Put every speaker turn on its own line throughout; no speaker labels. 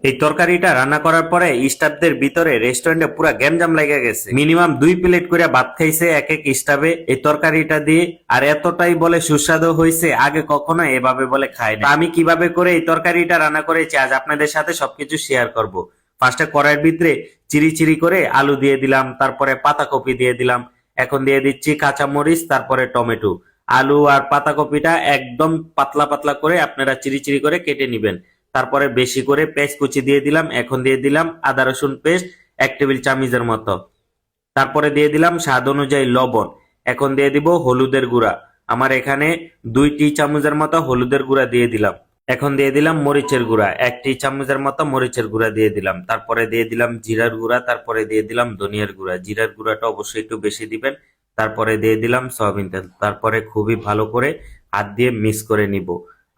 এই তরকারিটা রান্না করার পরে স্টাফদের ভিতরে রেস্টুরেন্টে পুরা গ্যাঞ্জাম লেগে গেছে। মিনিমাম 2 প্লেট করে ভাত খাইছে এক এক স্টাফে এই তরকারিটা দিয়ে। আর এতটাই বলে সুস্বাদু হয়েছে, আগে কখনো এভাবে বলে খাই না। আমি কিভাবে করে এই তরকারিটা রান্না করেছি আজ আপনাদের সাথে সবকিছু শেয়ার করব। ফার্স্টে কড়াইয়ের ভিতরে চিরি চিরি করে আলু দিয়ে দিলাম, তারপরে পাতাকপি দিয়ে দিলাম, এখন দিয়ে দিচ্ছি কাঁচামরিচ, তারপরে টমেটো। আলু আর পাতাকপিটা একদম পাতলা পাতলা করে আপনারা চিরি চিরি করে কেটে নিবেন। তারপরে বেশি করে পেঁয়াজ কুচি দিয়ে দিলাম, এখন দিয়ে দিলাম আদা রসুন পেস্ট 1 টেবিল চামচের মতো। তারপরে দিয়ে দিলাম স্বাদ অনুযায়ী লবণ। এখন দিয়ে দিব হলুদের গুঁড়া, আমার এখানে 2 টি চামচের মতো হলুদের গুঁড়া দিয়ে দিলাম। এখন দিয়ে দিলাম মরিচের গুঁড়া, 1 টি চামচের মতো মরিচের গুঁড়া দিয়ে দিলাম। তারপরে দিয়ে দিলাম জিরার গুঁড়া, তারপরে দিয়ে দিলাম ধনিয়ার গুঁড়া। জিরার গুঁড়াটা অবশ্যই একটু বেশি দিবেন। তারপরে দিয়ে দিলাম সয়াবিন তেল। তারপরে খুবই ভালো করে হাত দিয়ে মিক্স করে নিব।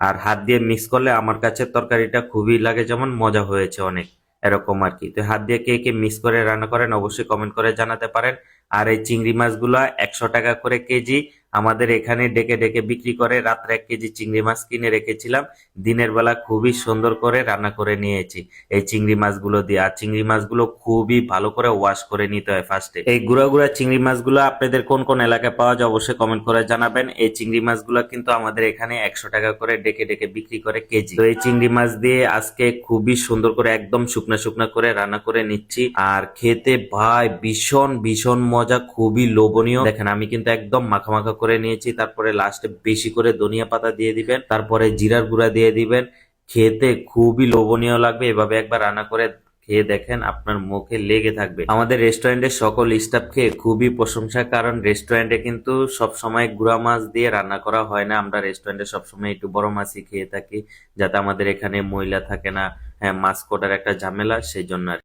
আর হাত দিয়ে মিক্স করলে আমার কাছে তরকারিটা খুবই লাগে, যেমন মজা হয়েছে অনেক, এরকম আর কি। তো হাত দিয়ে কে কে মিক্স করে রান্না করেন অবশ্যই কমেন্ট করে জানাতে পারেন। আর এই চিংড়ি মাছগুলো 100 টাকা করে কেজি আমাদের এখানে ডেকে ডেকে বিক্রি করে। রাত্রে 1 কেজি চিংড়ি মাছ কিনে রেখেছিলাম, দিনের বেলা খুবই সুন্দর করে রান্না করে নিয়েছি এই চিংড়ি মাছগুলো দিয়ে। আর চিংড়ি মাছগুলো খুবই ভালো করে ওয়াশ করে নিতে হয় ফার্স্টে। এই গুঁড়া গুঁড়া চিংড়ি মাছগুলো আপনাদের কোন কোন এলাকায় পাওয়া যায় অবশ্যই কমেন্ট করে জানাবেন। এই চিংড়ি মাছগুলো কিন্তু আমাদের এখানে 100 টাকা করে ডেকে ডেকে বিক্রি করে কেজি। তো এই চিংড়ি মাছ দিয়ে আজকে খুবই সুন্দর করে একদম শুকনা শুকনা করে রান্না করে নিচ্ছি। আর খেতে ভাই ভীষণ ভীষণ মজা, খুবই লোভনীয়। দেখেন আমি কিন্তু একদম মাখা মাখা করে নিয়েছি। তারপরে লাস্টে বেশি করে ধনিয়া পাতা দিয়ে দিবেন, তারপরে জিরার গুঁড়া দিয়ে দিবেন। খেতে খুবই লোভনীয় লাগবে, এভাবে একবার রান্না করে খেয়ে দেখেন, আপনার মুখে লেগে থাকবে। আমাদের রেস্টুরেন্টের সকল স্টাফ খেয়ে খুবই প্রশংসা, কারণ রেস্টুরেন্টে কিন্তু সব সময় গুঁড়া মাছ দিয়ে রান্না করা হয় না। আমরা রেস্টুরেন্টে সবসময় একটু বড় মাছই খেয়ে থাকি, যাতে আমাদের এখানে ময়লা থাকে না, হ্যাঁ মাছ কোটার একটা ঝামেলা, সেই জন্য আর কি।